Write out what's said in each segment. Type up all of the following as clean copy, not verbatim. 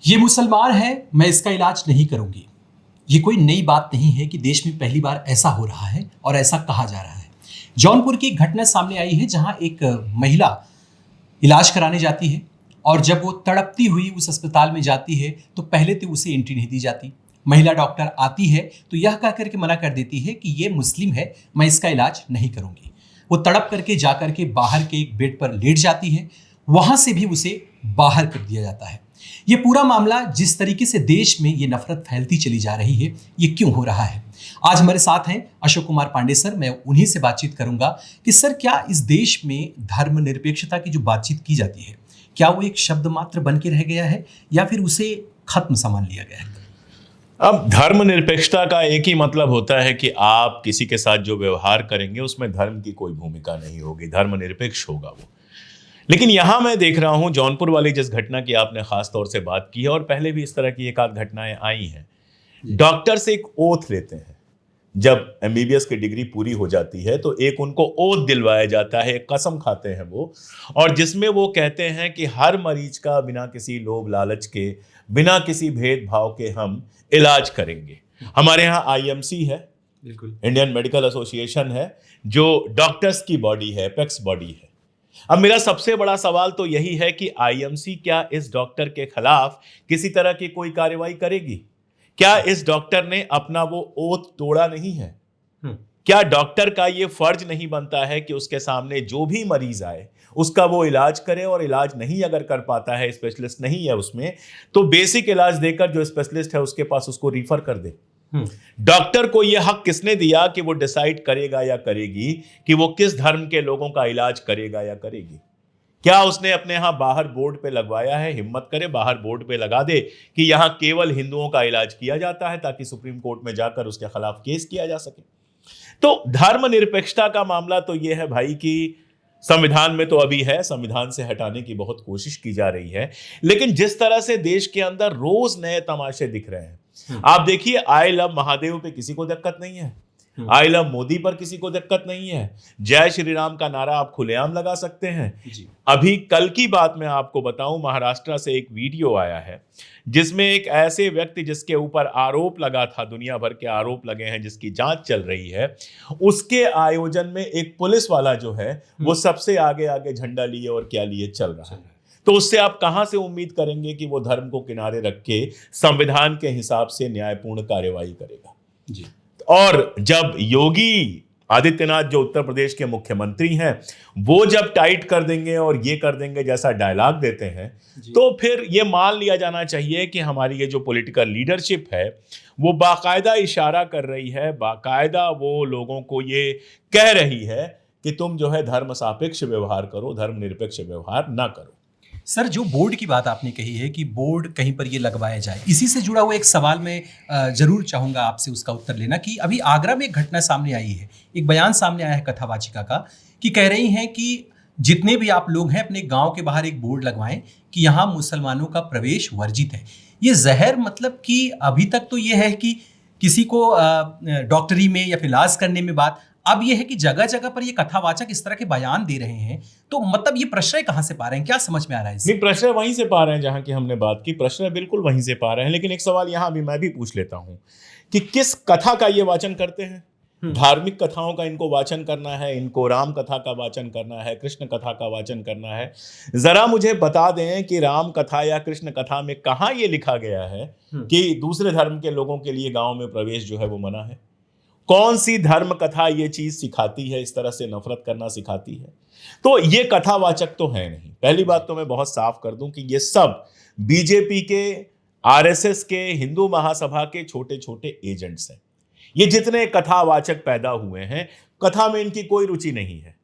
ये मुसलमान है, मैं इसका इलाज नहीं करूंगी। ये कोई नई बात नहीं है कि देश में पहली बार ऐसा हो रहा है और ऐसा कहा जा रहा है। जौनपुर की एक घटना सामने आई है जहां एक महिला इलाज कराने जाती है और जब वो तड़पती हुई उस अस्पताल में जाती है तो पहले तो उसे एंट्री नहीं दी जाती। महिला डॉक्टर आती है तो यह कह करके मना कर देती है कि ये मुस्लिम है, मैं इसका इलाज नहीं करूंगी। वो तड़प करके जाकर के बाहर के एक बेड पर लेट जाती है, वहां से भी उसे बाहर कर दिया जाता है। ये पूरा मामला जिस तरीके से देश में ये नफरत फैलती चली जा रही है, ये क्यों हो रहा है? आज हमारे साथ हैं अशोक कुमार पांडे सर। मैं उन्हीं से बातचीत करूंगा कि सर, क्या इस देश में धर्मनिरपेक्षता की जो बातचीत की जाती है, क्या वो एक शब्द मात्र बन के रह गया है या फिर उसे खत्म मान लिया गया है? अब धर्मनिरपेक्षता का एक ही मतलब होता है कि आप किसी के साथ जो व्यवहार करेंगे उसमें धर्म की कोई भूमिका नहीं होगी, धर्मनिरपेक्ष होगा वो। लेकिन यहां मैं देख रहा हूं जौनपुर वाली जिस घटना की आपने खास तौर से बात की है, और पहले भी इस तरह की एक आध घटनाएं आई हैं। डॉक्टर से एक ओथ लेते हैं, जब एमबीबीएस की डिग्री पूरी हो जाती है तो एक उनको ओथ दिलवाया जाता है, एक कसम खाते हैं वो, और जिसमें वो कहते हैं कि हर मरीज का बिना किसी लोभ लालच के, बिना किसी भेदभाव के हम इलाज करेंगे। हमारे यहाँ आईएमसी है, बिल्कुल, इंडियन मेडिकल एसोसिएशन है, जो डॉक्टर्स की बॉडी है, एपेक्स बॉडी है। अब मेरा सबसे बड़ा सवाल तो यही है कि आईएमसी क्या इस डॉक्टर के खिलाफ किसी तरह की कोई कार्रवाई करेगी? क्या इस डॉक्टर ने अपना वो ओथ तोड़ा नहीं है? क्या डॉक्टर का ये फर्ज नहीं बनता है कि उसके सामने जो भी मरीज आए उसका वो इलाज करे, और इलाज नहीं अगर कर पाता है, स्पेशलिस्ट नहीं है उसमें, तो बेसिक इलाज देकर जो स्पेशलिस्ट है उसके पास उसको रिफर कर दे। डॉक्टर को यह हक किसने दिया कि वो डिसाइड करेगा या करेगी कि वो किस धर्म के लोगों का इलाज करेगा या करेगी? क्या उसने अपने यहां बाहर बोर्ड पे लगवाया है? हिम्मत करे बाहर बोर्ड पे लगा दे कि यहां केवल हिंदुओं का इलाज किया जाता है, ताकि सुप्रीम कोर्ट में जाकर उसके खिलाफ केस किया जा सके। तो धर्मनिरपेक्षता का मामला तो यह है भाई कि संविधान में तो अभी है, संविधान से हटाने की बहुत कोशिश की जा रही है, लेकिन जिस तरह से देश के अंदर रोज नए तमाशे दिख रहे हैं, आप देखिए, आई लव महादेव पे किसी को दिक्कत नहीं है, आई लव मोदी पर किसी को दिक्कत नहीं है, जय श्री राम का नारा आप खुलेआम लगा सकते हैं। अभी कल की बात मैं आपको बताऊं, महाराष्ट्र से एक वीडियो आया है जिसमें एक ऐसे व्यक्ति जिसके ऊपर आरोप लगा था, दुनिया भर के आरोप लगे हैं, जिसकी जांच चल रही है, उसके आयोजन में एक पुलिस वाला जो है वो सबसे आगे आगे झंडा लिए और क्या लिए चल रहा है। तो उससे आप कहां से उम्मीद करेंगे कि वो धर्म को किनारे रख के संविधान के हिसाब से न्यायपूर्ण कार्यवाही करेगा? जी। और जब योगी आदित्यनाथ जो उत्तर प्रदेश के मुख्यमंत्री हैं, वो जब टाइट कर देंगे और ये कर देंगे जैसा डायलॉग देते हैं, तो फिर ये मान लिया जाना चाहिए कि हमारी ये जो पॉलिटिकल लीडरशिप है वो बाकायदा इशारा कर रही है, बाकायदा वो लोगों को ये कह रही है कि तुम जो है धर्म सापेक्ष व्यवहार करो, धर्मनिरपेक्ष व्यवहार ना करो। सर, जो बोर्ड की बात आपने कही है कि बोर्ड कहीं पर ये लगवाया जाए, इसी से जुड़ा हुआ एक सवाल मैं जरूर चाहूंगा आपसे उसका उत्तर लेना कि अभी आगरा में एक घटना सामने आई है, एक बयान सामने आया है कथावाचिका का, कि कह रही हैं कि जितने भी आप लोग हैं अपने गांव के बाहर एक बोर्ड लगवाएं कि यहाँ मुसलमानों का प्रवेश वर्जित है। ये जहर, मतलब कि अभी तक तो ये है कि किसी को डॉक्टरी में या फिर इलाज करने में बात, अब यह है कि जगह जगह पर ये कथावाचक इस तरह के बयान दे रहे हैं, तो मतलब ये प्रश्रय कहां से पा रहे हैं? क्या समझ में आ रहा है इससे? नहीं, प्रश्रय वहीं से पा रहे हैं जहां की हमने बात की, प्रश्रय बिल्कुल वहीं से पा रहे हैं। लेकिन एक सवाल यहां भी मैं भी पूछ लेता हूं कि किस कथा का ये वाचन करते हैं? धार्मिक कथाओं का इनको वाचन करना है, इनको राम कथा का वाचन करना है, कृष्ण कथा का वाचन करना है। जरा मुझे बता दें कि राम कथा या कृष्ण कथा में कहां ये लिखा गया है कि दूसरे धर्म के लोगों के लिए गांव में प्रवेश जो है वो मना है? कौन सी धर्म कथा ये चीज सिखाती है, इस तरह से नफरत करना सिखाती है? तो ये कथावाचक तो है नहीं। पहली बात तो मैं बहुत साफ कर दूं कि ये सब बीजेपी के, आरएसएस के, हिंदू महासभा के छोटे छोटे एजेंट्स हैं। ये जितने कथावाचक पैदा हुए हैं, कथा में इनकी कोई रुचि नहीं है।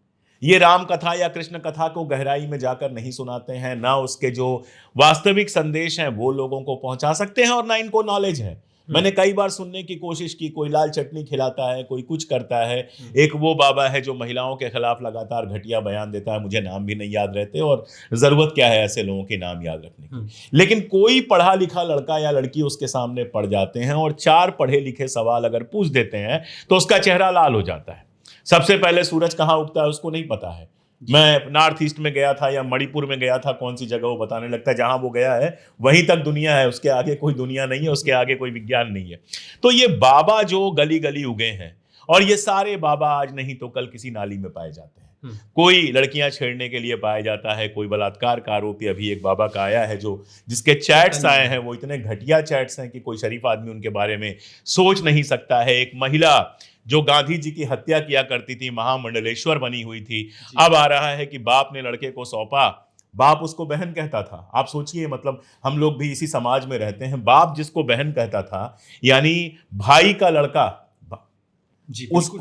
ये राम कथा या कृष्ण कथा को गहराई में जाकर नहीं सुनाते हैं, ना उसके जो वास्तविक संदेश हैं वो लोगों को पहुंचा सकते हैं, और ना इनको नॉलेज है। मैंने कई बार सुनने की कोशिश की, कोई लाल चटनी खिलाता है, कोई कुछ करता है। एक वो बाबा है जो महिलाओं के खिलाफ लगातार घटिया बयान देता है, मुझे नाम भी नहीं याद रहते, और जरूरत क्या है ऐसे लोगों के नाम याद रखने की। लेकिन कोई पढ़ा लिखा लड़का या लड़की उसके सामने पड़ जाते हैं और 4 पढ़े लिखे सवाल अगर पूछ देते हैं तो उसका चेहरा लाल हो जाता है। सबसे पहले सूरज कहाँ उगता है उसको नहीं पता है, मैं नॉर्थ ईस्ट में गया था या मणिपुर में गया था, कौन सी जगह वो बताने लगता है, जहां वो गया है वहीं तक दुनिया है, उसके आगे कोई दुनिया नहीं है, उसके आगे कोई विज्ञान नहीं है। तो ये बाबा जो गली गली उगे हैं, और ये सारे बाबा आज नहीं तो कल किसी नाली में पाए जाते हैं। कोई लड़कियां छेड़ने के लिए पाया जाता है, कोई बलात्कार का आरोपी अभी एक बाबा का आया है जो जिसके चैट्स आए हैं वो इतने घटिया चैट्स हैं कि कोई शरीफ आदमी उनके बारे में सोच नहीं सकता है। एक महिला जो गांधी जी की हत्या किया करती थी, महामंडलेश्वर बनी हुई थी, अब आ रहा है कि बाप ने लड़के को सौंपा, बाप उसको बहन कहता था। आप सोचिए, मतलब हम लोग भी इसी समाज में रहते हैं, बाप जिसको बहन कहता था, यानी भाई का लड़का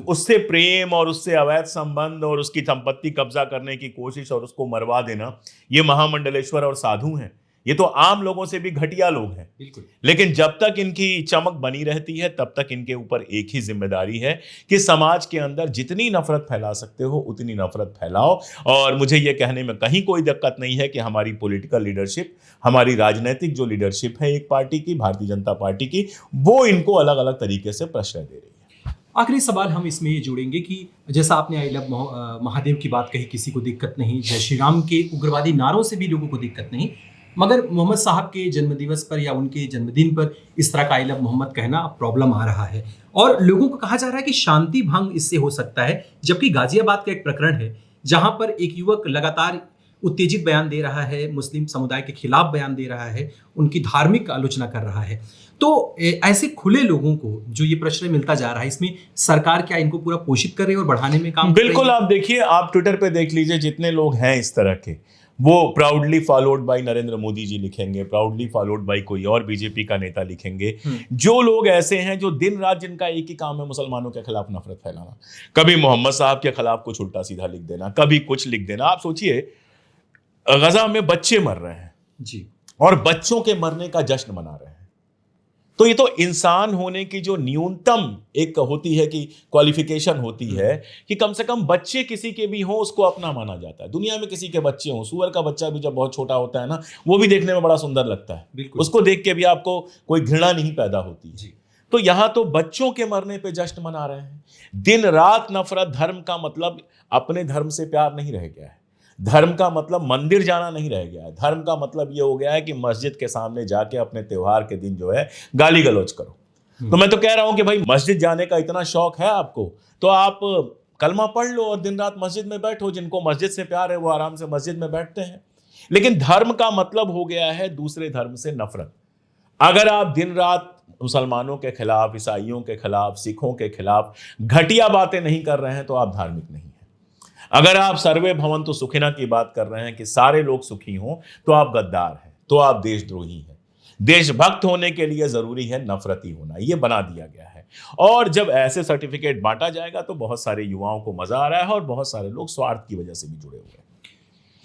उससे प्रेम और उससे अवैध संबंध और उसकी संपत्ति कब्जा करने की कोशिश और उसको मरवा देना, ये महामंडलेश्वर और साधु हैं। ये तो आम लोगों से भी घटिया लोग हैं। बिल्कुल। लेकिन जब तक इनकी चमक बनी रहती है तब तक इनके ऊपर एक ही जिम्मेदारी है कि समाज के अंदर जितनी नफरत फैला सकते हो उतनी नफरत फैलाओ। और मुझे ये कहने में कहीं कोई दिक्कत नहीं है कि हमारी पॉलिटिकल लीडरशिप, हमारी राजनीतिक जो लीडरशिप है एक पार्टी की, भारतीय जनता पार्टी की, वो इनको अलग अलग तरीके से प्रश्रय दे रही है। आखिरी सवाल हम इसमें ये जोड़ेंगे कि जैसा आपने आई लव महादेव की बात कही, किसी को दिक्कत नहीं, जय श्री राम के उग्रवादी नारों से भी लोगों को दिक्कत नहीं, मगर मोहम्मद साहब के जन्मदिवस पर या उनके जन्मदिन पर इस तरह का आई लव मोहम्मद कहना अब प्रॉब्लम आ रहा है और लोगों को कहा जा रहा है कि शांति भंग इससे हो सकता है। जबकि गाजियाबाद का एक प्रकरण है जहां पर एक युवक लगातार उत्तेजित बयान दे रहा है, मुस्लिम समुदाय के खिलाफ बयान दे रहा है, उनकी धार्मिक आलोचना कर रहा है। तो ऐसे खुले लोगों को जो ये प्रश्रय मिलता जा रहा है, इसमें सरकार क्या इनको पूरा पोषित कर रही है और बढ़ाने में काम कर रही है? बिल्कुल। आप देखिए, आप ट्विटर पे देख लीजिए, जितने लोग हैं इस तरह के, वो proudly followed by Narendra Modi ji लिखेंगे, प्राउडली फॉलोड बाय कोई और बीजेपी का नेता लिखेंगे। जो लोग ऐसे हैं जो दिन रात जिनका एक ही काम है मुसलमानों के खिलाफ नफरत फैलाना, कभी मोहम्मद साहब के खिलाफ कुछ उल्टा सीधा लिख देना, कभी कुछ लिख देना। आप सोचिए, गजा में बच्चे मर रहे हैं जी, और बच्चों के मरने का जश्न मना रहे हैं। तो ये तो इंसान होने की जो न्यूनतम एक होती है कि क्वालिफिकेशन होती है कि कम से कम बच्चे किसी के भी हों, उसको अपना माना जाता है। दुनिया में किसी के बच्चे हों, सूअर का बच्चा भी जब बहुत छोटा होता है ना, वो भी देखने में बड़ा सुंदर लगता है, उसको देख के भी आपको कोई घृणा नहीं पैदा होती है। तो यहां तो बच्चों के मरने पे जश्न मना रहे हैं। दिन रात नफरत। धर्म का मतलब अपने धर्म से प्यार नहीं रह गया है, धर्म का मतलब मंदिर जाना नहीं रह गया है, धर्म का मतलब ये हो गया है कि मस्जिद के सामने जाके अपने त्योहार के दिन जो है गाली गलौज करो। तो मैं तो कह रहा हूं कि भाई, मस्जिद जाने का इतना शौक है आपको तो आप कलमा पढ़ लो और दिन रात मस्जिद में बैठो। जिनको मस्जिद से प्यार है वो आराम से मस्जिद में बैठते हैं। लेकिन धर्म का मतलब हो गया है दूसरे धर्म से नफरत। अगर आप दिन रात मुसलमानों के खिलाफ, ईसाइयों के खिलाफ, सिखों के खिलाफ घटिया बातें नहीं कर रहे हैं तो आप धार्मिक नहीं हैं। अगर आप सर्वे भवन्तु सुखिनः की बात कर रहे हैं कि सारे लोग सुखी हों तो आप गद्दार हैं, तो आप देशद्रोही हैं। देशभक्त होने के लिए जरूरी है नफरती होना, ये बना दिया गया है। और जब ऐसे सर्टिफिकेट बांटा जाएगा तो बहुत सारे युवाओं को मजा आ रहा है और बहुत सारे लोग स्वार्थ की वजह से भी जुड़े हुए हैं।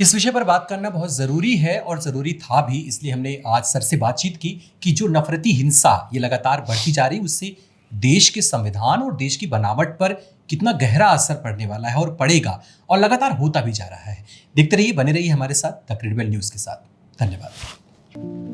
इस विषय पर बात करना बहुत ज़रूरी है और ज़रूरी था भी, इसलिए हमने आज सर से बातचीत की कि जो नफरती हिंसा ये लगातार बढ़ती जा रही, उससे देश के संविधान और देश की बनावट पर कितना गहरा असर पड़ने वाला है और पड़ेगा, और लगातार होता भी जा रहा है। देखते रहिए, बने रहिए हमारे साथ द क्रेडिबल न्यूज़ के साथ। धन्यवाद।